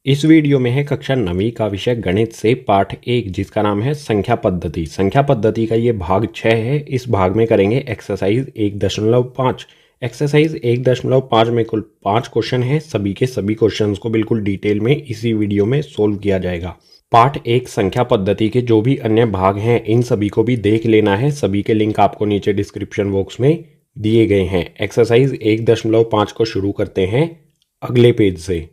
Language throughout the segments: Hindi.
इस वीडियो में है कक्षा 9वीं का विषय गणित से पाठ 1 जिसका नाम है संख्या पद्धति। संख्या पद्धति का ये भाग 6 है। इस भाग में करेंगे एक्सरसाइज 1.5। एक्सरसाइज 1.5 में कुल 5 क्वेश्चन हैं। सभी के सभी क्वेश्चंस को बिल्कुल डिटेल में इसी वीडियो में सोल्व किया जाएगा। पार्ट 1 संख्या पद्धति के जो भी अन्य भाग हैं इन सभी को भी देख लेना है। सभी के लिंक आपको नीचे डिस्क्रिप्शन बॉक्स में दिए गए हैं। एक्सरसाइज 1.5 को शुरू करते हैं अगले पेज से।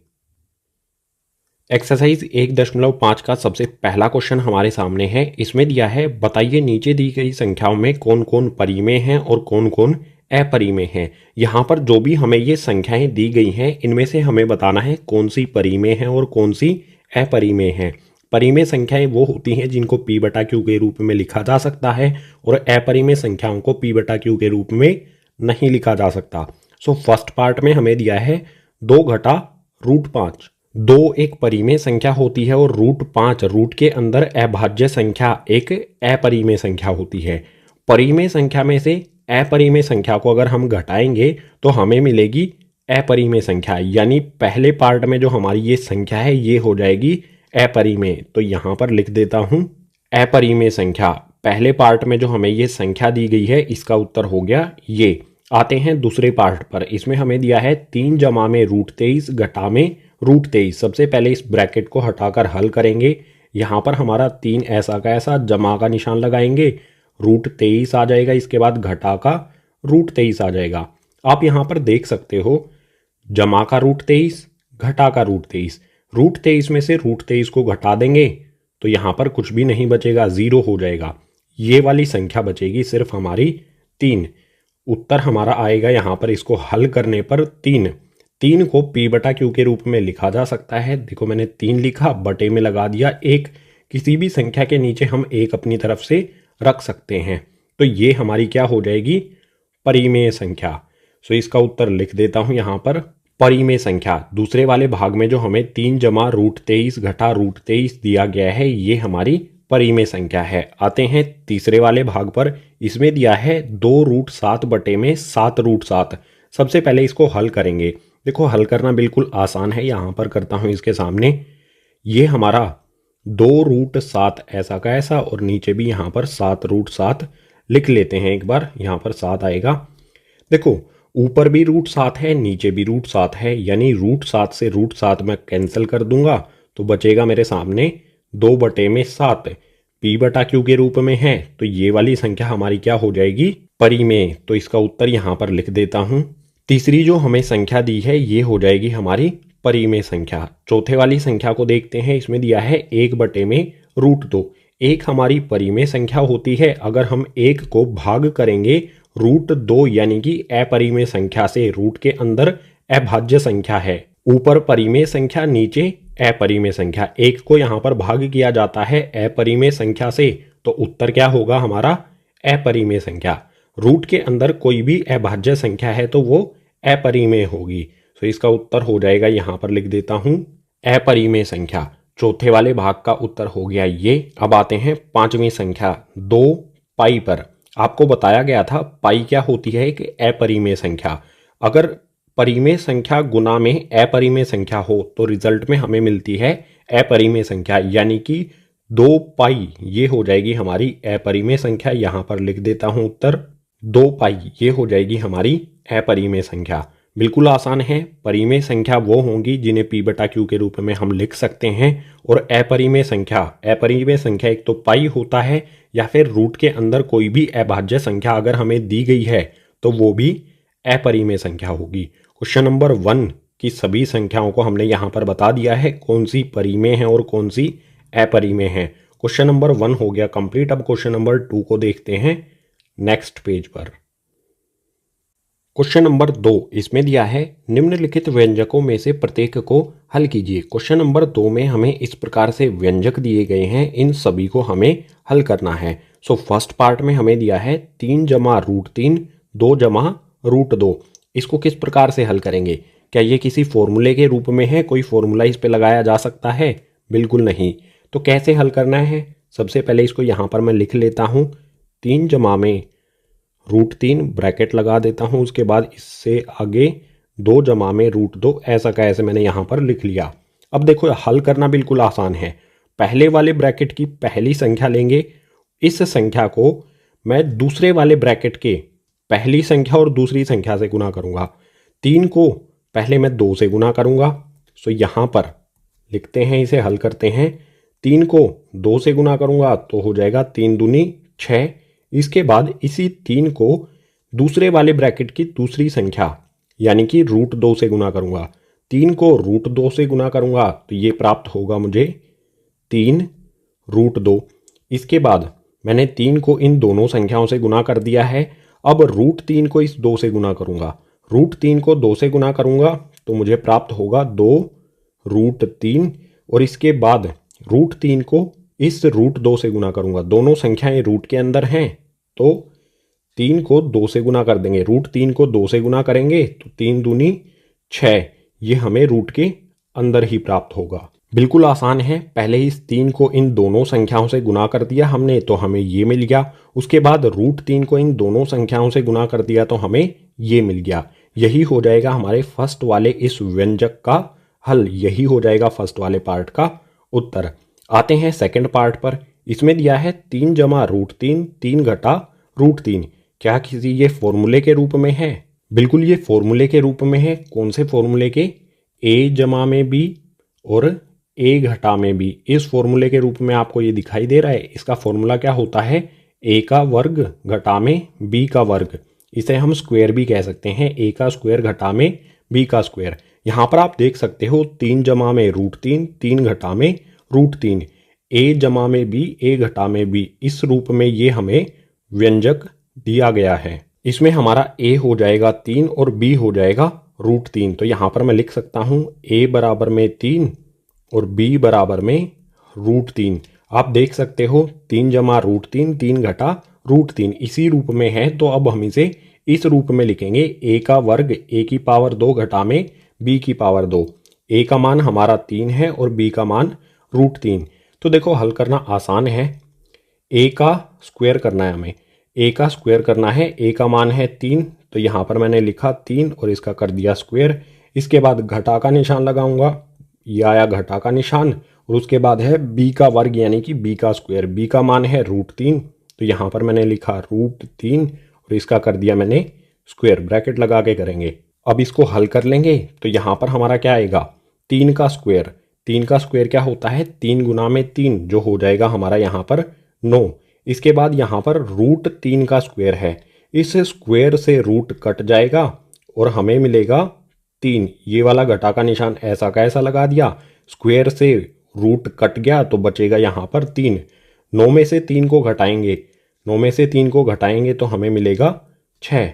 एक्सरसाइज 1.5 का सबसे पहला क्वेश्चन हमारे सामने है। इसमें दिया है बताइए नीचे दी गई संख्याओं में कौन कौन परिमेय हैं और कौन कौन अपरिमेय हैं। यहाँ पर जो भी हमें ये संख्याएं दी गई हैं इनमें से हमें बताना है कौन सी परिमेय है और कौन सी अपरिमेय है। परिमेय संख्याएं वो होती हैं जिनको p/q के रूप में लिखा जा सकता है और अपरिमेय संख्याओं को p/q के रूप में नहीं लिखा जा सकता। सो फर्स्ट पार्ट में हमें दिया है 2 घटा √5। 2 एक परिमेय संख्या होती है और √5 रूट के अंदर अभाज्य संख्या एक अपरिमेय संख्या होती है। परिमेय संख्या में से अपरिमेय संख्या को अगर हम घटाएंगे तो हमें मिलेगी अपरिमेय संख्या, यानी पहले पार्ट में जो हमारी ये संख्या है ये हो जाएगी अपरिमेय। तो यहाँ पर लिख देता हूँ अपरिमेय संख्या। पहले पार्ट में जो हमें ये संख्या दी गई है इसका उत्तर हो गया ये। आते हैं दूसरे पार्ट पर। इसमें हमें दिया है 3 जमा में √23 घटा में √23। सबसे पहले इस ब्रैकेट को हटाकर हल करेंगे। यहाँ पर हमारा 3 ऐसा का ऐसा जमा का निशान लगाएंगे, √23 आ जाएगा, इसके बाद घटा का √23 आ जाएगा। आप यहाँ पर देख सकते हो जमा का √23 घटा का √23। √23 में से √23 को घटा देंगे तो यहाँ पर कुछ भी नहीं बचेगा, 0 हो जाएगा। ये वाली संख्या बचेगी सिर्फ हमारी 3। उत्तर हमारा आएगा यहाँ पर इसको हल करने पर 3 को p/q के रूप में लिखा जा सकता है। देखो मैंने 3 लिखा, बटे में लगा दिया 1। किसी भी संख्या के नीचे हम 1 अपनी तरफ से रख सकते हैं। तो ये हमारी क्या हो जाएगी, परिमेय संख्या। सो इसका उत्तर लिख देता हूँ यहाँ पर परिमेय संख्या। दूसरे वाले भाग में जो हमें 3 जमा √23 घटा √23 दिया गया है ये हमारी परिमेय संख्या है। आते हैं तीसरे वाले भाग पर। इसमें दिया है 2√7 बटे में 7√7। सबसे पहले इसको हल करेंगे। देखो हल करना बिल्कुल आसान है। यहाँ पर करता हूँ इसके सामने। ये हमारा 2√7 ऐसा का ऐसा और नीचे भी यहाँ पर 7√7 लिख लेते हैं एक बार। यहाँ पर 7 आएगा। देखो ऊपर भी √7 है, नीचे भी √7 है, यानी √7 से √7 मैं कैंसिल कर दूंगा तो बचेगा मेरे सामने 2 बटे में 7। p/q के रूप में है तो ये वाली संख्या हमारी क्या हो जाएगी, परिमेय। तो इसका उत्तर यहाँ पर लिख देता हूँ। तीसरी जो हमें संख्या दी है ये हो जाएगी हमारी परिमेय संख्या। चौथे वाली संख्या को देखते हैं। इसमें दिया है 1 बटे में √2। 1 हमारी परिमेय संख्या होती है। अगर हम 1 को भाग करेंगे √2 यानी कि अपरिमेय संख्या से, रूट के अंदर अभाज्य संख्या है, ऊपर परिमेय संख्या नीचे अपरिमेय संख्या, 1 को यहाँ पर भाग किया जाता है अपरिमेय संख्या से तो उत्तर क्या होगा हमारा, अपरिमेय संख्या। रूट के अंदर कोई भी अभाज्य संख्या है तो वो अपरिमेय होगी। तो इसका उत्तर हो जाएगा, यहाँ पर लिख देता हूँ अपरिमेय संख्या। चौथे वाले भाग का उत्तर हो गया ये। अब आते हैं पांचवी संख्या 2 पाई पर। आपको बताया गया था पाई क्या होती है, एक अपरिमेय संख्या। अगर परिमेय संख्या गुना में अपरिमेय संख्या हो तो रिजल्ट में हमें मिलती है अपरिमेय संख्या, यानी कि 2 पाई ये हो जाएगी हमारी अपरिमेय संख्या। यहाँ पर लिख देता हूँ उत्तर 2 पाई ये हो जाएगी हमारी अपरिमेय संख्या। बिल्कुल आसान है। परिमेय संख्या वो होंगी जिन्हें p/q के रूप में हम लिख सकते हैं और अपरिमेय संख्या एक तो पाई होता है या फिर रूट के अंदर कोई भी अभाज्य संख्या अगर हमें दी गई है तो वो भी अपरिमेय संख्या होगी। क्वेश्चन नंबर 1 की सभी संख्याओं को हमने यहाँ पर बता दिया है कौन सी परिमेय है और कौन सी अपरिमेय है। क्वेश्चन नंबर 1 हो गया कंप्लीट। अब क्वेश्चन नंबर 2 को देखते हैं नेक्स्ट पेज पर। क्वेश्चन नंबर 2 इसमें दिया है निम्नलिखित व्यंजकों में से प्रत्येक को हल कीजिए। क्वेश्चन नंबर 2 में हमें इस प्रकार से व्यंजक दिए गए हैं, इन सभी को हमें हल करना है। सो फर्स्ट पार्ट में हमें दिया है 3 जमा √3 2 जमा √2। इसको किस प्रकार से हल करेंगे, क्या ये किसी फॉर्मूले के रूप में है, कोई फॉर्मूला इस पे लगाया जा सकता है, बिल्कुल नहीं। तो कैसे हल करना है, सबसे पहले इसको यहाँ पर मैं लिख लेता हूँ 3 जमा में √3 ब्रैकेट लगा देता हूँ। उसके बाद इससे आगे 2 जमा में √2 ऐसा का ऐसे मैंने यहाँ पर लिख लिया। अब देखो हल करना बिल्कुल आसान है। पहले वाले ब्रैकेट की पहली संख्या लेंगे, इस संख्या को मैं दूसरे वाले ब्रैकेट के पहली संख्या और दूसरी संख्या से गुना करूंगा। 3 को पहले मैं 2 से गुना करूंगा, सो यहाँ पर लिखते हैं, इसे हल करते हैं। 3 को 2 से गुना करूंगा तो हो जाएगा 3 दूनी 6। इसके बाद इसी 3 को दूसरे वाले ब्रैकेट की दूसरी संख्या यानी कि √2 से गुना करूंगा। 3 को √2 से गुना करूंगा तो ये प्राप्त होगा मुझे 3√2। इसके बाद मैंने 3 को इन दोनों संख्याओं से गुना कर दिया है। अब √3 को इस 2 से गुना करूंगा। √3 को 2 से गुना करूंगा तो मुझे प्राप्त होगा 2√3। और इसके बाद √3 को इस √2 से गुना करूंगा। दोनों संख्याएं रूट के अंदर हैं तो 3 को 2 से गुना कर देंगे। √3 को 2 से गुना करेंगे तो 3 दूनी 6, ये हमें रूट के अंदर ही प्राप्त होगा। बिल्कुल आसान है। पहले इस 3 को इन दोनों संख्याओं से गुना कर दिया हमने तो हमें ये मिल गया। उसके बाद √3 को इन दोनों संख्याओं से गुना कर दिया तो हमें ये मिल गया। यही हो जाएगा हमारे फर्स्ट वाले इस व्यंजक का हल। यही हो जाएगा फर्स्ट वाले पार्ट का उत्तर। आते हैं सेकंड पार्ट पर। इसमें दिया है 3 जमा √3, 3 घटा √3। क्या किसी ये फॉर्मूले के रूप में है? बिल्कुल ये फॉर्मूले के रूप में है। कौन से फॉर्मूले के? a जमा में b और a घटा में b। इस फॉर्मूले के रूप में आपको ये दिखाई दे रहा है। इसका फॉर्मूला क्या होता है? a का वर्ग घटा में b का वर्ग। इसे हम स्क्वायर भी कह सकते हैं, a का स्क्वायर घटा में b का स्क्वायर। यहाँ पर आप देख सकते हो 3 जमा में √3, 3 घटा में √3, a जमा में b, a घटा में b। इस रूप में ये हमें व्यंजक दिया गया है। इसमें हमारा a हो जाएगा 3 और b हो जाएगा √3। तो यहाँ पर मैं लिख सकता हूँ a बराबर में 3 और b बराबर में √3। आप देख सकते हो 3 जमा √3, 3 घटा √3 इसी रूप में है। तो अब हम इसे इस रूप में लिखेंगे, a का वर्ग a की पावर 2 घटा में b की पावर 2। a का मान हमारा 3 है और b का मान √3। तो देखो हल करना आसान है। a का स्क्वायर करना है हमें, a का स्क्वायर करना है। a का मान है 3 तो यहाँ पर मैंने लिखा 3 और इसका कर दिया स्क्वायर। इसके बाद घटा का निशान लगाऊंगा, ये आया घटा का निशान। और उसके बाद है b का वर्ग यानी कि b का स्क्वायर। b का मान है √3 तो यहाँ पर मैंने लिखा √3 और इसका कर दिया मैंने स्क्वायर। ब्रैकेट लगा के करेंगे। अब इसको हल कर लेंगे तो यहाँ पर हमारा क्या आएगा? 3 का स्क्वायर। 3 का स्क्वायर क्या होता है? 3 गुना में 3, जो हो जाएगा हमारा यहाँ पर 9। इसके बाद यहाँ पर √3 का स्क्वायर है। इस स्क्वायर से रूट कट जाएगा और हमें मिलेगा 3। ये वाला घटा का निशान ऐसा का ऐसा लगा दिया। स्क्वायर से रूट कट गया तो बचेगा यहाँ पर 3। 9 में से 3 को घटाएंगे, 9 में से 3 को घटाएंगे तो हमें मिलेगा 6।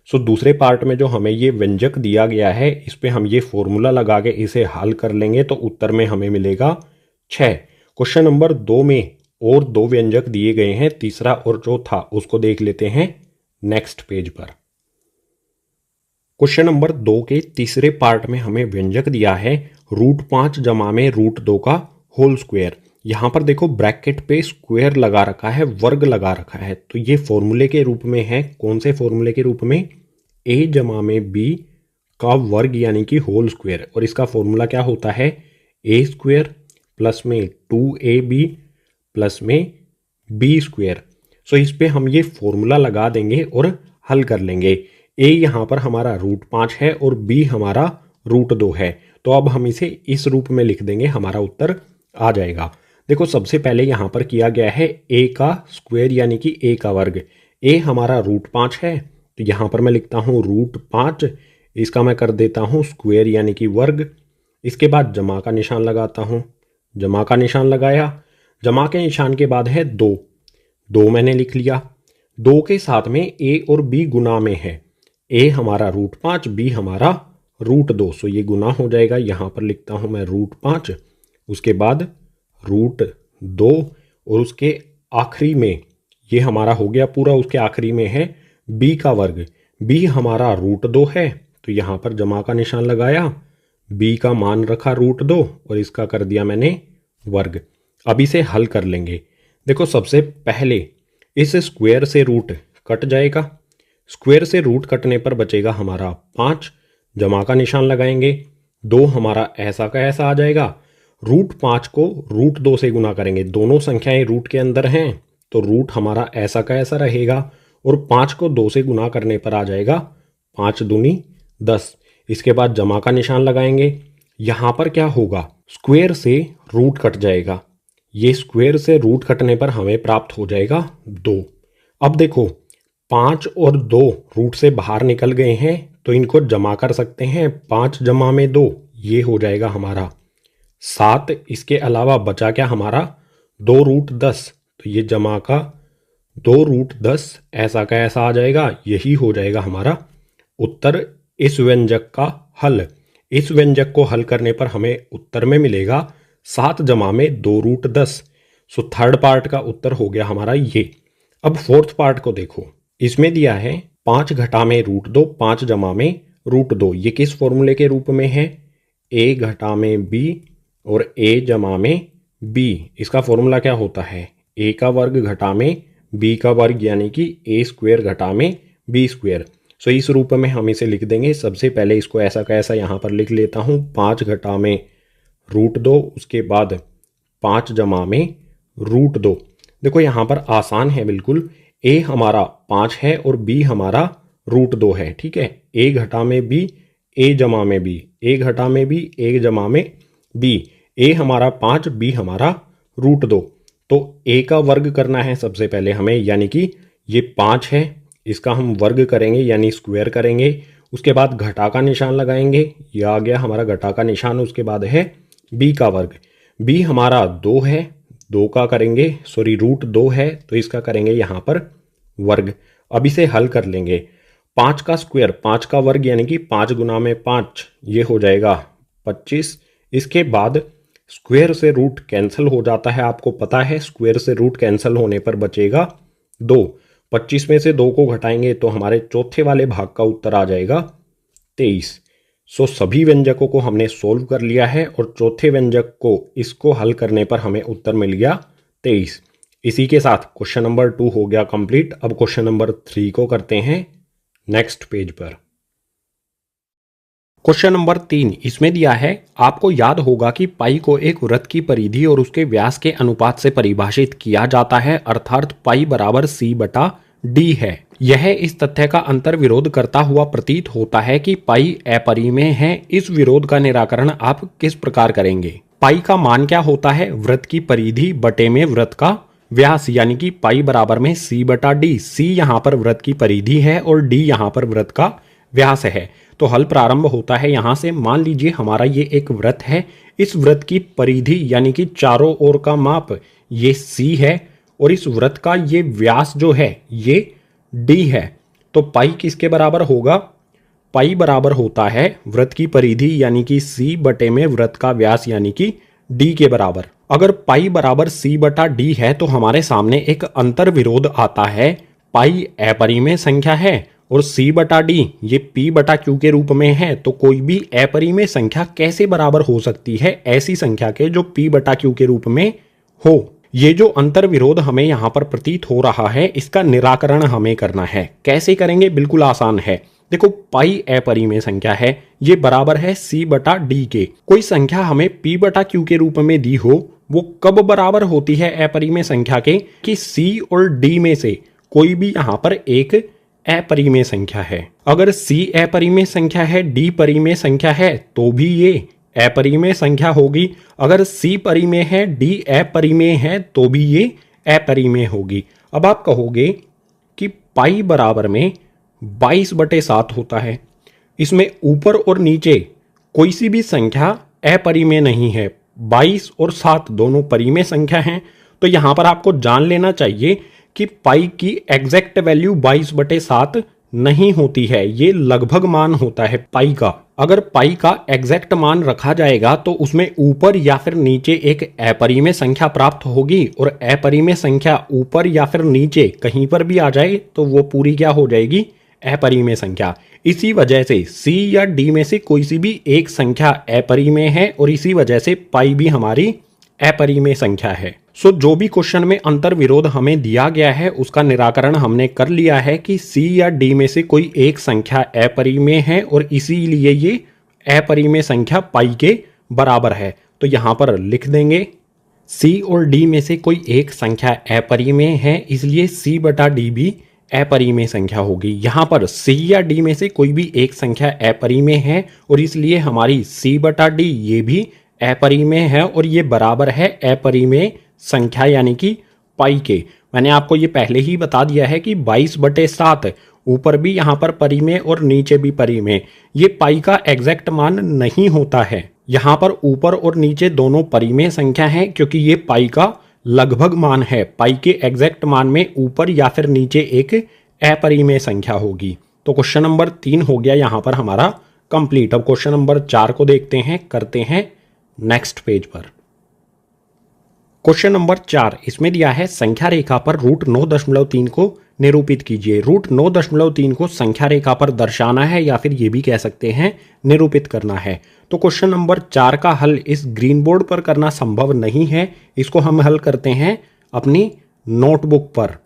सो दूसरे पार्ट में जो हमें ये व्यंजक दिया गया है, इस पे हम ये फॉर्मूला लगा के इसे हल कर लेंगे तो उत्तर में हमें मिलेगा 6। क्वेश्चन नंबर 2 में और 2 व्यंजक दिए गए हैं, तीसरा और चौथा उसको देख लेते हैं नेक्स्ट पेज पर। क्वेश्चन नंबर 2 के तीसरे पार्ट में हमें व्यंजक दिया है √5 जमा में √2 का होल स्क्वायर। यहाँ पर देखो ब्रैकेट पे स्क्वायर लगा रखा है, वर्ग लगा रखा है, तो ये फॉर्मूले के रूप में है। कौन से फॉर्मूले के रूप में? a जमा में b का वर्ग यानी कि होल स्क्वायर। और इसका फॉर्मूला क्या होता है? a स्क्वायर प्लस में 2ab प्लस में b स्क्वायर। सो इस पे हम ये फॉर्मूला लगा देंगे और हल कर लेंगे। a यहाँ पर हमारा √5 है और b हमारा √2 है। तो अब हम इसे इस रूप में लिख देंगे, हमारा उत्तर आ जाएगा। देखो सबसे पहले यहाँ पर किया गया है a का स्क्वायर यानी कि a का वर्ग। a हमारा √5 है तो यहाँ पर मैं लिखता हूँ √5, इसका मैं कर देता हूँ स्क्वायर यानी कि वर्ग। इसके बाद जमा का निशान लगाता हूँ, जमा का निशान लगाया। जमा के निशान के बाद है 2, 2 मैंने लिख लिया। 2 के साथ में a और b गुना में है। a हमारा √5, b हमारा √2। सो ये गुना हो जाएगा, यहाँ पर लिखता हूँ मैं √5, उसके बाद √2 और उसके आखिरी में ये हमारा हो गया पूरा। उसके आखिरी में है b का वर्ग। b हमारा √2 है तो यहाँ पर जमा का निशान लगाया, b का मान रखा √2 और इसका कर दिया मैंने वर्ग। अब इसे हल कर लेंगे। देखो सबसे पहले इस स्क्वायर से रूट कट जाएगा, स्क्वायर से रूट कटने पर बचेगा हमारा 5। जमा का निशान लगाएंगे, 2 हमारा ऐसा का ऐसा आ जाएगा। √5 को √2 से गुना करेंगे, दोनों संख्याएं रूट के अंदर हैं तो रूट हमारा ऐसा का ऐसा रहेगा, और 5 को 2 से गुना करने पर आ जाएगा 5 दूनी 10। इसके बाद जमा का निशान लगाएंगे। यहाँ पर क्या होगा, स्क्वायर से रूट कट जाएगा, ये स्क्वायर से रूट कटने पर हमें प्राप्त हो जाएगा 2। अब देखो 5 और 2 रूट से बाहर निकल गए हैं तो इनको जमा कर सकते हैं, 5 जमा में 2 ये हो जाएगा हमारा 7। इसके अलावा बचा क्या हमारा 2√10, तो ये जमा का 2√10 ऐसा का ऐसा आ जाएगा, यही हो जाएगा हमारा उत्तर इस व्यंजक का हल। इस व्यंजक को हल करने पर हमें उत्तर में मिलेगा 7 जमा में 2√10। सो थर्ड पार्ट का उत्तर हो गया हमारा ये। अब फोर्थ पार्ट को देखो, इसमें दिया है 5 घटा में √2, 5 जमा में √2। ये किस फॉर्मूले के रूप में है, a घटा में b और a जमा में b। इसका फॉर्मूला क्या होता है, a का वर्ग घटा में b का वर्ग, यानी कि a स्क्वायर घटा में b स्क्वायर। सो इस रूप में हम इसे लिख देंगे। सबसे पहले इसको ऐसा का ऐसा यहाँ पर लिख लेता हूँ, 5 घटा में √2, उसके बाद 5 जमा में √2। देखो यहाँ पर आसान है बिल्कुल, a हमारा 5 है और b हमारा √2 है, ठीक है। a घटा में b, a जमा में b, a घटा में b, a जमा में b, a हमारा 5, b हमारा √2। तो a का वर्ग करना है सबसे पहले हमें, यानी कि ये 5 है, इसका हम वर्ग करेंगे यानी स्क्वायर करेंगे। उसके बाद घटा का निशान लगाएंगे, यह आ गया हमारा घटा का निशान। उसके बाद है b का वर्ग, b हमारा 2 है, 2 का करेंगे √2 है तो इसका करेंगे यहाँ पर वर्ग। अब इसे हल कर लेंगे, 5 का स्क्वायर 5 का वर्ग यानी कि 5 गुना में 5, ये हो जाएगा 25। इसके बाद स्क्वायर से रूट कैंसिल हो जाता है, आपको पता है स्क्वायर से रूट कैंसिल होने पर बचेगा 2। 25 में से 2 को घटाएंगे तो हमारे चौथे वाले भाग का उत्तर आ जाएगा 23। सो सभी व्यंजकों को हमने सोल्व कर लिया है और चौथे व्यंजक को इसको हल करने पर हमें उत्तर मिल गया 23। इसी के साथ क्वेश्चन नंबर 2 हो गया कंप्लीट। अब क्वेश्चन नंबर 3 को करते हैं नेक्स्ट पेज पर। क्वेश्चन नंबर 3 इसमें दिया है, आपको याद होगा कि पाई को एक वृत्त की परिधि और उसके व्यास के अनुपात से परिभाषित किया जाता है, अर्थात पाई बराबर c/d है। यह इस तथ्य का अंतर विरोध करता हुआ प्रतीत होता है कि पाई अपरिमेय है। इस विरोध का निराकरण आप किस प्रकार करेंगे। पाई का मान क्या होता है, वृत्त की परिधि बटे में वृत्त का व्यास, यानी कि पाई बराबर में c/d। c यहाँ पर वृत्त की परिधि है और d यहाँ पर वृत्त का व्यास है। तो हल प्रारंभ होता है यहाँ से। मान लीजिए हमारा ये एक वृत्त है, इस वृत्त की परिधि यानी कि चारों ओर का माप ये c है और इस वृत्त का ये व्यास जो है ये d है। तो पाई किसके बराबर होगा, पाई बराबर होता है वृत्त की परिधि यानी कि c बटे में वृत्त का व्यास यानी कि d के बराबर। अगर पाई बराबर c/d है तो हमारे सामने एक अंतर विरोध आता है। पाई अपरिमेय संख्या है और c/d ये p/q के रूप में है, तो कोई भी अपरिमेय संख्या कैसे बराबर हो सकती है ऐसी संख्या के जो p/q के रूप में हो। ये जो अंतर विरोध हमें यहाँ पर प्रतीत हो रहा है, इसका निराकरण हमें करना है। कैसे करेंगे, बिल्कुल आसान है। देखो पाई अपरिमेय संख्या है, ये बराबर है c/d के। कोई संख्या हमें p/q के रूप में दी हो, वो कब बराबर होती है अपरिमेय संख्या के, कि c और d में से कोई भी यहाँ पर एक अपरिमेय संख्या है। अगर c अपरिमेय संख्या है, d परिमेय संख्या है, तो भी ये अपरिमेय संख्या होगी। अगर c परिमेय है, d अपरिमेय है, तो भी ये अपरिमेय होगी। अब आप कहोगे कि पाई बराबर में 22/7 होता है, इसमें ऊपर और नीचे कोई सी भी संख्या अपरिमेय नहीं है। 22 और 7 दोनों परिमेय संख्या हैं। तो यहाँ पर आपको जान लेना चाहिए कि पाई की एग्जैक्ट वैल्यू 22/7 नहीं होती है, ये लगभग मान होता है पाई का। अगर पाई का एग्जैक्ट मान रखा जाएगा तो उसमें ऊपर या फिर नीचे एक अपरिमेय संख्या प्राप्त होगी, और अपरिमेय संख्या ऊपर या फिर नीचे कहीं पर भी आ जाए तो वो पूरी क्या हो जाएगी, अपरिमेय संख्या। इसी वजह से c या d में से कोई सी भी एक संख्या अपरिमेय है और इसी वजह से पाई भी हमारी अपरिमेय संख्या है। सो जो भी क्वेश्चन में अंतर विरोध हमें दिया गया है उसका निराकरण हमने कर लिया है कि c या d में से कोई एक संख्या अपरिमेय है और इसीलिए ये अपरिमेय संख्या पाई के बराबर है। तो यहाँ पर लिख देंगे सी और डी में से कोई एक संख्या अपरिमेय है, इसलिए सी बटा डी भी अपरिमेय संख्या होगी। यहाँ पर सी या डी में से कोई भी एक संख्या अपरिमेय है और इसलिए हमारी सी बटा डी ये भी अपरिमेय है और ये बराबर है अपरिमेय संख्या यानी कि पाई के। मैंने आपको ये पहले ही बता दिया है कि 22/7 ऊपर भी यहाँ पर परिमेय और नीचे भी परिमेय, ये पाई का एग्जैक्ट मान नहीं होता है। यहाँ पर ऊपर और नीचे दोनों परिमेय संख्या है क्योंकि ये पाई का लगभग मान है। पाई के एग्जैक्ट मान में ऊपर या फिर नीचे एक अपरिमेय संख्या होगी। तो क्वेश्चन नंबर 3 हो गया यहाँ पर हमारा कंप्लीट। अब क्वेश्चन नंबर 4 को देखते हैं, करते हैं नेक्स्ट पेज पर। क्वेश्चन नंबर 4 इसमें दिया है संख्या रेखा पर √9.3 को निरूपित कीजिए। √9.3 को संख्या रेखा पर दर्शाना है या फिर ये भी कह सकते हैं निरूपित करना है। तो क्वेश्चन नंबर 4 का हल इस ग्रीन बोर्ड पर करना संभव नहीं है, इसको हम हल करते हैं अपनी नोटबुक पर।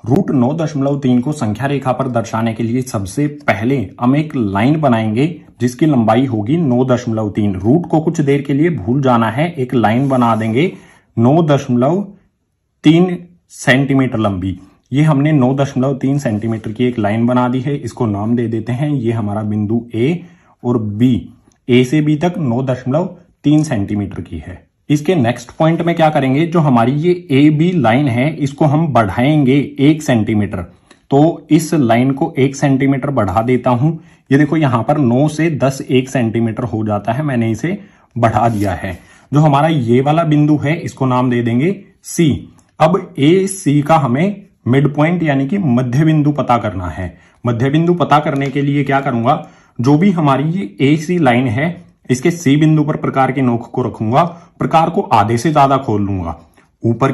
√9.3 को संख्या रेखा पर दर्शाने के लिए सबसे पहले हम एक लाइन बनाएंगे जिसकी लंबाई होगी 9.3। रूट को कुछ देर के लिए भूल जाना है, एक लाइन बना देंगे 9.3 सेंटीमीटर लंबी। ये हमने 9.3 सेंटीमीटर की एक लाइन बना दी है, इसको नाम दे देते हैं। ये हमारा बिंदु ए और बी, ए से बी तक 9.3 सेंटीमीटर की है। इसके नेक्स्ट पॉइंट में क्या करेंगे, जो हमारी ये ए बी लाइन है इसको हम बढ़ाएंगे 1 सेंटीमीटर। तो इस लाइन को 1 सेंटीमीटर बढ़ा देता हूं। ये देखो यहां पर 9 से 10 1 सेंटीमीटर हो जाता है, मैंने इसे बढ़ा दिया है। जो हमारा ये वाला बिंदु है इसको नाम दे देंगे सी। अब ए सी का हमें मिड पॉइंट यानी कि मध्य बिंदु पता करना है। मध्य बिंदु पता करने के लिए क्या करूंगा, जो भी हमारी ये ए सी लाइन है इसके सी बिंदु पर प्रकार की नोक को रखूंगा, प्रकार को आधे से ज्यादा खोल लूंगा। ऊपर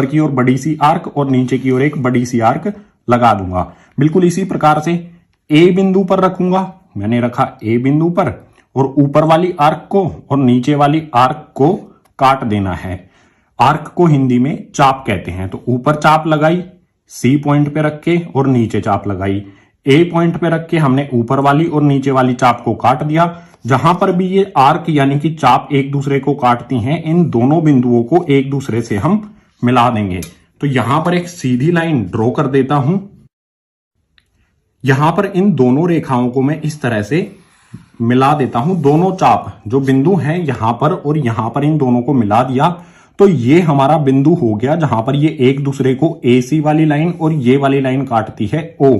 की ओर बड़ी सी आर्क और नीचे की ओर एक बड़ी सी आर्क लगा दूंगा। बिल्कुल इसी प्रकार से ए बिंदु पर रखूंगा, मैंने रखा ए बिंदु पर, और ऊपर वाली आर्क को और नीचे वाली आर्क को काट देना है। आर्क को हिंदी में चाप कहते हैं। तो ऊपर चाप लगाई सी पॉइंट पे रख के और नीचे चाप लगाई। ए पॉइंट पे रख के हमने ऊपर वाली और नीचे वाली चाप को काट दिया। जहां पर भी ये आर्क यानी कि चाप एक दूसरे को काटती हैं, इन दोनों बिंदुओं को एक दूसरे से हम मिला देंगे। तो यहां पर एक सीधी लाइन ड्रॉ कर देता हूं। यहां पर इन दोनों रेखाओं को मैं इस तरह से मिला देता हूं। दोनों चाप जो बिंदु हैं यहां पर और यहां पर, इन दोनों को मिला दिया। तो ये हमारा बिंदु हो गया जहां पर ये एक दूसरे को ए सी वाली लाइन और ये वाली लाइन काटती है ओ।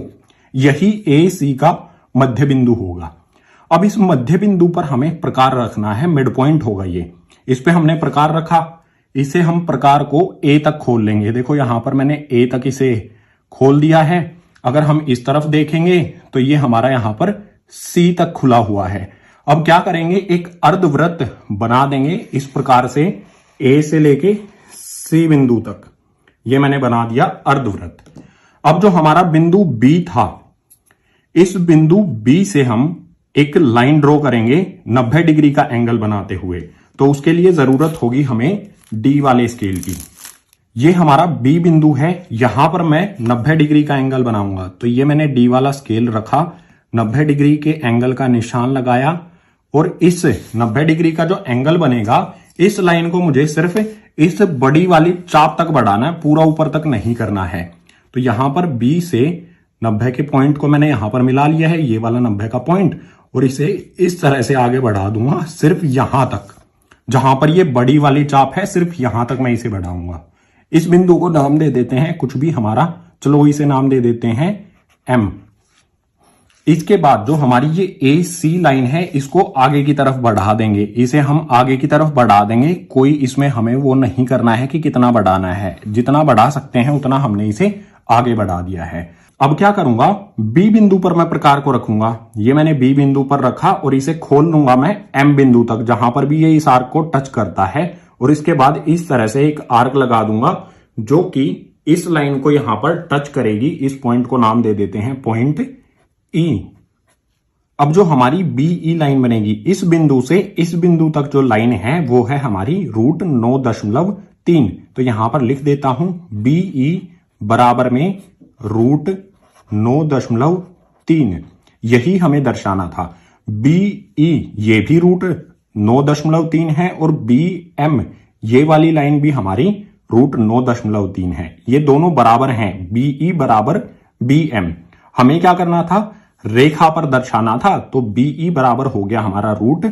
यही ए सी का मध्य बिंदु होगा। अब इस मध्य बिंदु पर हमें प्रकार रखना है, मिड पॉइंट होगा ये। इस पे हमने प्रकार रखा, इसे हम प्रकार को ए तक खोल लेंगे। देखो यहां पर मैंने ए तक इसे खोल दिया है। अगर हम इस तरफ देखेंगे तो ये हमारा यहां पर सी तक खुला हुआ है। अब क्या करेंगे, एक अर्धवृत्त बना देंगे इस प्रकार से, ए से लेके सी बिंदु तक। ये मैंने बना दिया अर्धवृत्त। अब जो हमारा बिंदु बी था, इस बिंदु बी से हम एक लाइन ड्रॉ करेंगे 90 डिग्री का एंगल बनाते हुए। तो उसके लिए जरूरत होगी हमें डी वाले स्केल की। ये हमारा बी बिंदु है, यहां पर मैं 90 डिग्री का एंगल बनाऊंगा। तो ये मैंने डी वाला स्केल रखा, 90 डिग्री के एंगल का निशान लगाया और इस 90 डिग्री का जो एंगल बनेगा, इस लाइन को मुझे सिर्फ इस बड़ी वाली चाप तक बढ़ाना है, पूरा ऊपर तक नहीं करना है। तो यहां पर बी से 90 के पॉइंट को मैंने यहां पर मिला लिया है, ये वाला 90 का पॉइंट, और इसे इस तरह से आगे बढ़ा दूंगा सिर्फ यहां तक। जहां पर ये बड़ी वाली चाप है सिर्फ यहां तक मैं इसे बढ़ाऊंगा। इस बिंदु को नाम दे देते हैं कुछ भी हमारा, चलो इसे नाम दे देते हैं एम। इसके बाद जो हमारी ये ए सी लाइन है इसको आगे की तरफ बढ़ा देंगे। इसे हम आगे की तरफ बढ़ा देंगे, कोई इसमें हमें वो नहीं करना है कि कितना बढ़ाना है, जितना बढ़ा सकते हैं उतना हमने इसे आगे बढ़ा दिया है। अब क्या करूंगा, बी बिंदु पर मैं प्रकार को रखूंगा। ये मैंने बी बिंदु पर रखा और इसे खोल लूंगा मैं एम बिंदु तक, जहां पर भी ये इस आर्क को टच करता है। और इसके बाद इस तरह से एक आर्क लगा दूंगा जो कि इस लाइन को यहां पर टच करेगी। इस पॉइंट को नाम दे देते हैं पॉइंट ई। अब जो हमारी बी ई लाइन बनेगी, इस बिंदु से इस बिंदु तक जो लाइन है वो है हमारी √9.3। तो यहां पर लिख देता हूं बी ई बराबर में √9.3। यही हमें दर्शाना था। बी ई ये भी 9.3 है और बी एम ये वाली लाइन भी हमारी रूट 9.3 है। ये दोनों बराबर हैं, बीई बराबर बी एम। हमें क्या करना था, रेखा पर दर्शाना था, तो बीई बराबर हो गया हमारा रूट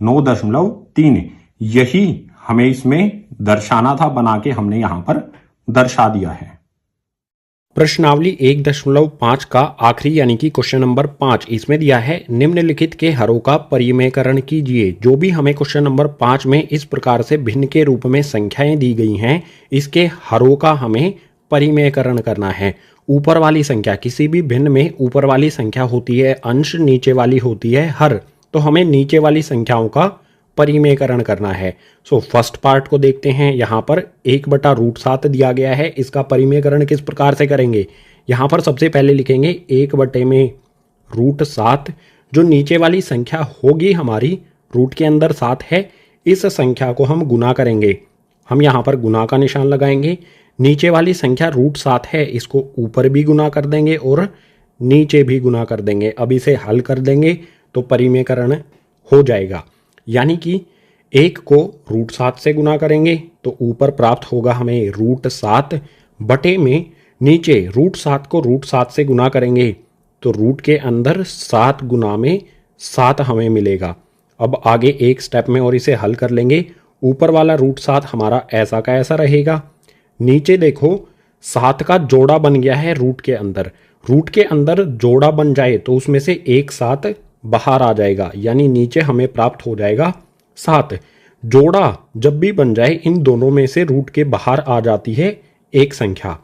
9.3। यही हमें इसमें दर्शाना था, बना के हमने यहां पर दर्शा दिया है। प्रश्नावली 1.5 का आखिरी यानी कि क्वेश्चन नंबर 5 इसमें दिया है निम्नलिखित के हरों का परिमेयकरण कीजिए। जो भी हमें क्वेश्चन नंबर 5 में इस प्रकार से भिन्न के रूप में संख्याएं दी गई हैं, इसके हरों का हमें परिमेयकरण करना है। ऊपर वाली संख्या, किसी भी भिन्न में ऊपर वाली संख्या होती है अंश, नीचे वाली होती है हर, तो हमें नीचे वाली संख्याओं का परिमेयकरण करना है। सो फर्स्ट पार्ट को देखते हैं। यहाँ पर 1/√7 दिया गया है, इसका परिमेयकरण किस प्रकार से करेंगे। यहाँ पर सबसे पहले लिखेंगे 1/√7। जो नीचे वाली संख्या होगी हमारी, रूट के अंदर 7 है, इस संख्या को हम गुना करेंगे। हम यहाँ पर गुना का निशान लगाएंगे। नीचे वाली संख्या √7 है, इसको ऊपर भी गुना कर देंगे और नीचे भी गुना कर देंगे। अब इसे हल कर देंगे तो परिमेयकरण हो जाएगा। यानी कि 1 को √7 से गुना करेंगे तो ऊपर प्राप्त होगा हमें √7 बटे में नीचे √7 को √7 से गुना करेंगे तो रूट के अंदर 7 गुना में 7 हमें मिलेगा। अब आगे एक स्टेप में और इसे हल कर लेंगे। ऊपर वाला √7 हमारा ऐसा का ऐसा रहेगा। नीचे देखो 7 का जोड़ा बन गया है रूट के अंदर। रूट के अंदर जोड़ा बन जाए तो उसमें से एक 7 बाहर आ जाएगा, यानी नीचे हमें प्राप्त हो जाएगा 7। जोड़ा जब भी बन जाए इन दोनों में से रूट के बाहर आ जाती है एक संख्या।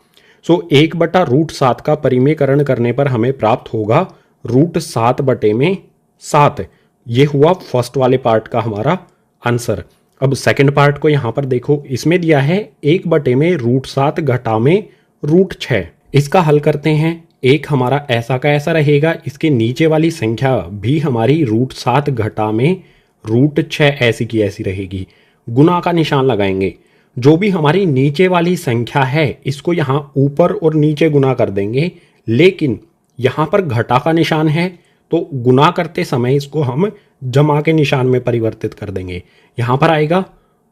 सो 1/√7 का परिमेयकरण करने पर हमें प्राप्त होगा √7 बटे में 7। ये हुआ फर्स्ट वाले पार्ट का हमारा आंसर। अब सेकंड पार्ट को यहाँ पर देखो, इसमें दिया है 1/√7 घटा में √6। इसका हल करते हैं। एक हमारा ऐसा का ऐसा रहेगा, इसके नीचे वाली संख्या भी हमारी √7 घटा में √6 ऐसी की ऐसी रहेगी। गुना का निशान लगाएंगे। जो भी हमारी नीचे वाली संख्या है इसको यहाँ ऊपर और नीचे गुना कर देंगे, लेकिन यहाँ पर घटा का निशान है तो गुना करते समय इसको हम जमा के निशान में परिवर्तित कर देंगे। यहाँ पर आएगा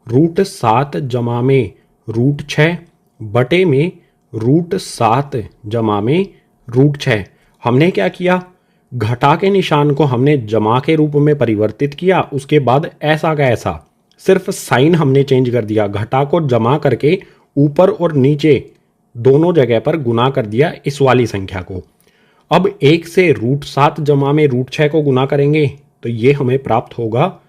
√7 जमा में √6 बटे में √7 जमा में √6। हमने क्या किया, घटा के निशान को हमने जमा के रूप में परिवर्तित किया, उसके बाद ऐसा का ऐसा सिर्फ साइन हमने चेंज कर दिया। घटा को जमा करके ऊपर और नीचे दोनों जगह पर गुना कर दिया इस वाली संख्या को। अब 1 से √7 जमा में √6 को गुना करेंगे तो ये हमें प्राप्त होगा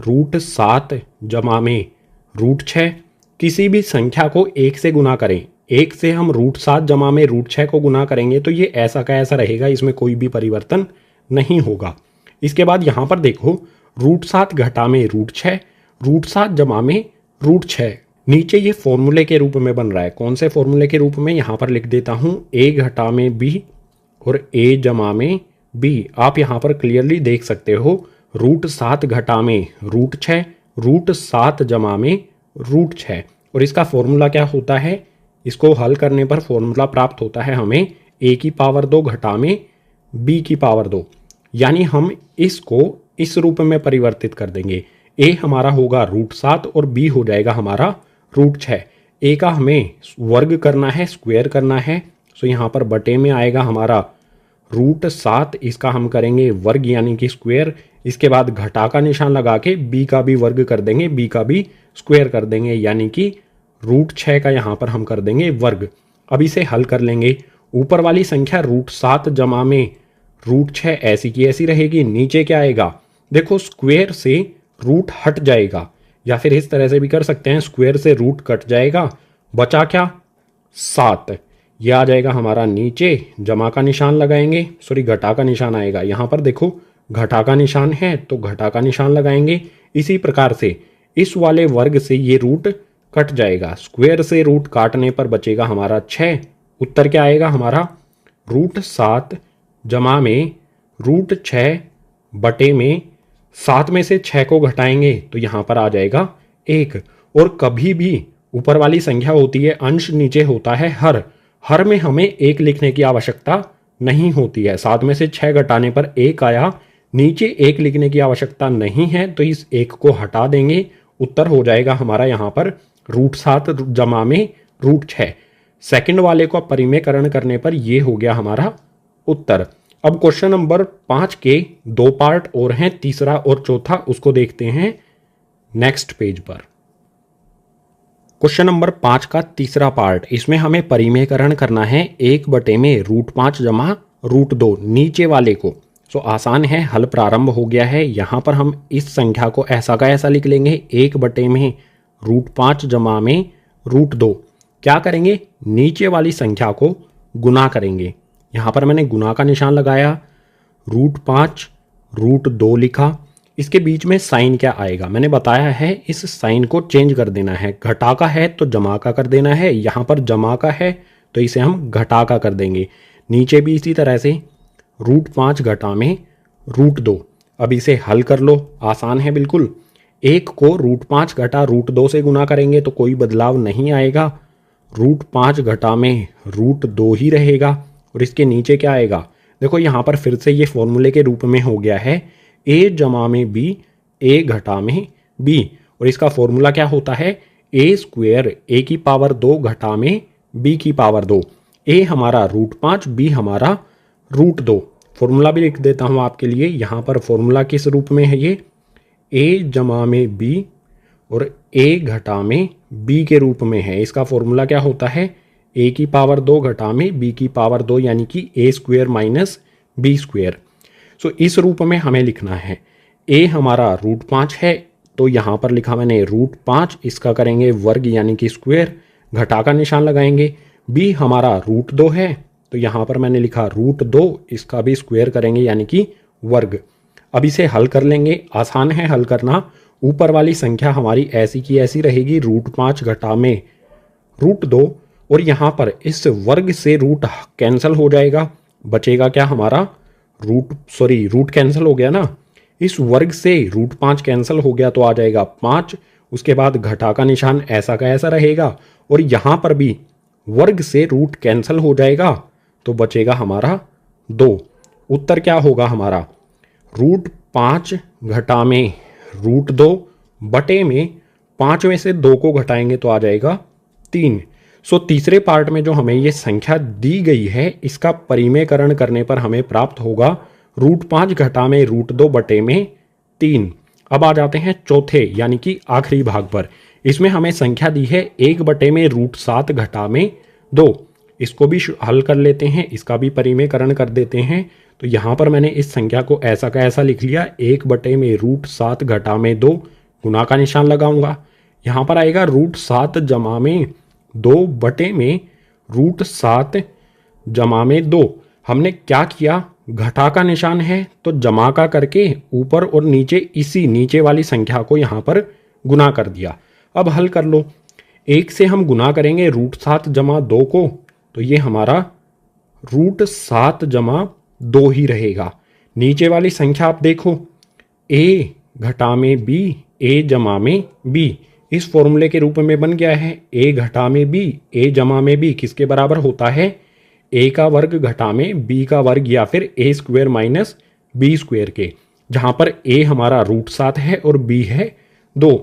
√7 जमा में √6। किसी भी संख्या को 1 से गुना करें, 1 से हम √7 जमा में √6 को गुना करेंगे तो ये ऐसा का ऐसा रहेगा, इसमें कोई भी परिवर्तन नहीं होगा। इसके बाद यहाँ पर देखो √7 घटा में √6, √7 जमा में √6। नीचे ये फॉर्मूले के रूप में बन रहा है। कौन से फॉर्मूले के रूप में, यहाँ पर लिख देता हूँ a घटा में b और a जमा में b। आप यहाँ पर क्लियरली देख सकते हो √7 घटा में √6, √7 जमा में √6। और इसका फॉर्मूला क्या होता है, इसको हल करने पर फॉर्मूला प्राप्त होता है हमें a की पावर 2 घटा में b की पावर 2। यानी हम इसको इस रूप में परिवर्तित कर देंगे। a हमारा होगा √7 और b हो जाएगा हमारा √6। a का हमें वर्ग करना है, स्क्वायर करना है, सो यहाँ पर बटे में आएगा हमारा √7, इसका हम करेंगे वर्ग यानी कि स्क्वायर। इसके बाद घटा का निशान लगा के b का भी वर्ग कर देंगे, b का भी स्क्वायर कर देंगे, यानी कि √6 का यहाँ पर हम कर देंगे वर्ग। अब इसे हल कर लेंगे। ऊपर वाली संख्या √7 जमा में √6 ऐसी की ऐसी रहेगी। नीचे क्या आएगा, देखो स्क्वायर से रूट हट जाएगा, या फिर इस तरह से भी कर सकते हैं, स्क्वायर से रूट कट जाएगा, बचा क्या 7। यह आ जाएगा हमारा नीचे, जमा का निशान लगाएंगे, सॉरी घटा का निशान आएगा। यहाँ पर देखो घटा का निशान है तो घटा का निशान लगाएंगे। इसी प्रकार से इस वाले वर्ग से ये रूट कट जाएगा, स्क्वायर से रूट काटने पर बचेगा हमारा 6। उत्तर क्या आएगा हमारा √7 जमा में √6 बटे में 7 में से 6 को घटाएंगे तो यहाँ पर आ जाएगा 1। और कभी भी ऊपर वाली संख्या होती है अंश, नीचे होता है हर। हर में हमें 1 लिखने की आवश्यकता नहीं होती है। 7 में से 6 घटाने पर 1 आया, नीचे 1 लिखने की आवश्यकता नहीं है तो इस 1 को हटा देंगे। उत्तर हो जाएगा हमारा यहाँ पर √7 जमा में √6। सेकंड वाले को परिमेयकरण करने पर ये हो गया हमारा उत्तर। अब क्वेश्चन नंबर 5 के 2 पार्ट और हैं, तीसरा और चौथा, उसको देखते हैं नेक्स्ट पेज पर। क्वेश्चन नंबर 5 का तीसरा पार्ट, इसमें हमें परिमेयकरण करना है 1 में √5 जमा √2 नीचे वाले को। सो आसान है, हल प्रारंभ हो गया है। यहाँ पर हम इस संख्या को ऐसा का ऐसा लिख लेंगे, 1 में √5 जमा में √2। क्या करेंगे, नीचे वाली संख्या को गुना करेंगे। यहाँ पर मैंने गुना का निशान लगाया, √5 √2 लिखा। इसके बीच में साइन क्या आएगा, मैंने बताया है इस साइन को चेंज कर देना है। घटा का है तो जमा का कर देना है, यहाँ पर जमा का है तो इसे हम घटा का कर देंगे। नीचे भी इसी तरह से √5 घटा में √2। अब इसे हल कर लो, आसान है बिल्कुल। 1 को √5 घटा √2 से गुना करेंगे तो कोई बदलाव नहीं आएगा, √5 घटा में √2 ही रहेगा। और इसके नीचे क्या आएगा, देखो यहाँ पर फिर से ये फॉर्मूले के रूप में हो गया है, a जमा में b, a घटा में b। और इसका फॉर्मूला क्या होता है, a² a की पावर 2 घटा में b की पावर 2। a हमारा √5, b हमारा √2। फॉर्मूला भी लिख देता हूँ आपके लिए। यहाँ पर फॉर्मूला किस रूप में है, ये a जमा में b और a घटा में b के रूप में है। इसका फॉर्मूला क्या होता है, a की पावर 2 घटा में b की पावर 2 यानी कि a² माइनस b²। सो इस रूप में हमें लिखना है। a हमारा √5 है तो यहाँ पर लिखा मैंने √5, इसका करेंगे वर्ग यानी कि स्क्वायर, घटा का निशान लगाएंगे। b हमारा √2 है तो यहाँ पर मैंने लिखा √2, इसका भी स्क्वायर करेंगे यानी कि वर्ग। अब इसे हल कर लेंगे, आसान है हल करना। ऊपर वाली संख्या हमारी ऐसी की ऐसी रहेगी, √5 घटा में √2, और यहाँ पर इस वर्ग से रूट कैंसिल हो जाएगा, बचेगा क्या हमारा रूट कैंसिल हो गया ना, इस वर्ग से √5 कैंसिल हो गया तो आ जाएगा 5। उसके बाद घटा का निशान ऐसा का ऐसा रहेगा और यहाँ पर भी वर्ग से रूट कैंसिल हो जाएगा तो बचेगा हमारा 2। उत्तर क्या होगा हमारा, √5 घटा में √2 बटे में 5 में से 2 को घटाएंगे तो आ जाएगा 3। सो तीसरे पार्ट में जो हमें ये संख्या दी गई है, इसका परिमेयकरण करने पर हमें प्राप्त होगा √5 घटा में √2 बटे में 3। अब आ जाते हैं चौथे यानी कि आखिरी भाग पर। इसमें हमें संख्या दी है 1 में √7 घटा में 2। इसको भी हल कर लेते हैं, इसका भी परिमेयकरण कर देते हैं। तो यहाँ पर मैंने इस संख्या को ऐसा का ऐसा लिख लिया, 1 में √7 घटा में 2, गुना का निशान लगाऊंगा। यहाँ पर आएगा √7 जमा में 2 बटे में √7 जमा में 2। हमने क्या किया, घटा का निशान है तो जमा का करके ऊपर और नीचे इसी नीचे वाली संख्या को यहाँ पर गुना कर दिया। अब हल कर लो, 1 से हम गुना करेंगे √7 जमा 2 को तो ये हमारा √7 जमा 2 ही रहेगा। नीचे वाली संख्या आप देखो, a घटा में b, a जमा में b, इस फॉर्मूले के रूप में बन गया है। a घटा में b, a जमा में b किसके बराबर होता है, a का वर्ग घटा में b का वर्ग या फिर a² माइनस b² के, जहाँ पर a हमारा √7 है और b है 2।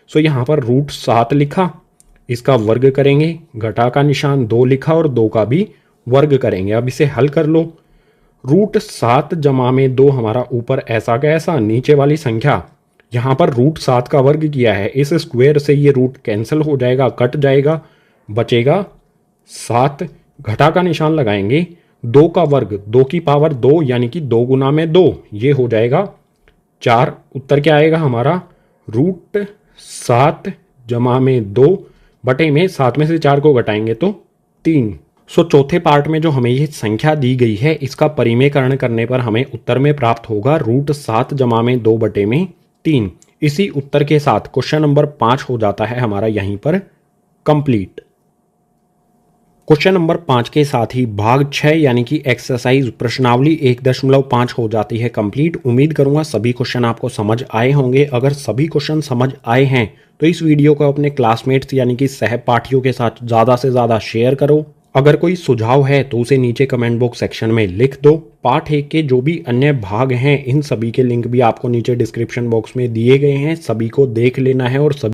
सो यहाँ पर √7 लिखा, इसका वर्ग करेंगे, घटा का निशान 2 लिखा और 2 का भी वर्ग करेंगे। अब इसे हल कर लो, √7 जमा में 2 हमारा ऊपर ऐसा का ऐसा, नीचे वाली संख्या यहाँ पर √7 का वर्ग किया है, इस स्क्वायर से ये रूट कैंसिल हो जाएगा, कट जाएगा, बचेगा 7। घटा का निशान लगाएंगे, 2 का वर्ग 2 की पावर 2 यानी कि 2 गुना में 2, ये हो जाएगा 4। उत्तर क्या आएगा हमारा, √7 जमा में 2 बटे में 7 में से 4 को घटाएंगे तो 3। सो चौथे पार्ट में जो हमें ये संख्या दी गई है, इसका परिमेयकरण करने पर हमें उत्तर में प्राप्त होगा √7 जमा में 2 बटे में 3। इसी उत्तर के साथ क्वेश्चन नंबर 5 हो जाता है हमारा यहीं पर कंप्लीट। क्वेश्चन नंबर 5 के साथ ही भाग 6 यानी कि एक्सरसाइज प्रश्नावली 1.5 हो जाती है कंप्लीट। उम्मीद करूंगा सभी क्वेश्चन आपको समझ आए होंगे। अगर सभी क्वेश्चन समझ आए हैं तो इस वीडियो को अपने क्लासमेट्स यानी कि सहपाठियों के साथ ज़्यादा से ज़्यादा शेयर करो, अगर कोई सुझाव है तो उसे नीचे कमेंट बॉक्स सेक्शन में लिख दो। पार्ट 1 के जो भी अन्य भाग हैं इन सभी के लिंक भी आपको नीचे डिस्क्रिप्शन बॉक्स में दिए गए हैं, सभी को देख लेना है और सभी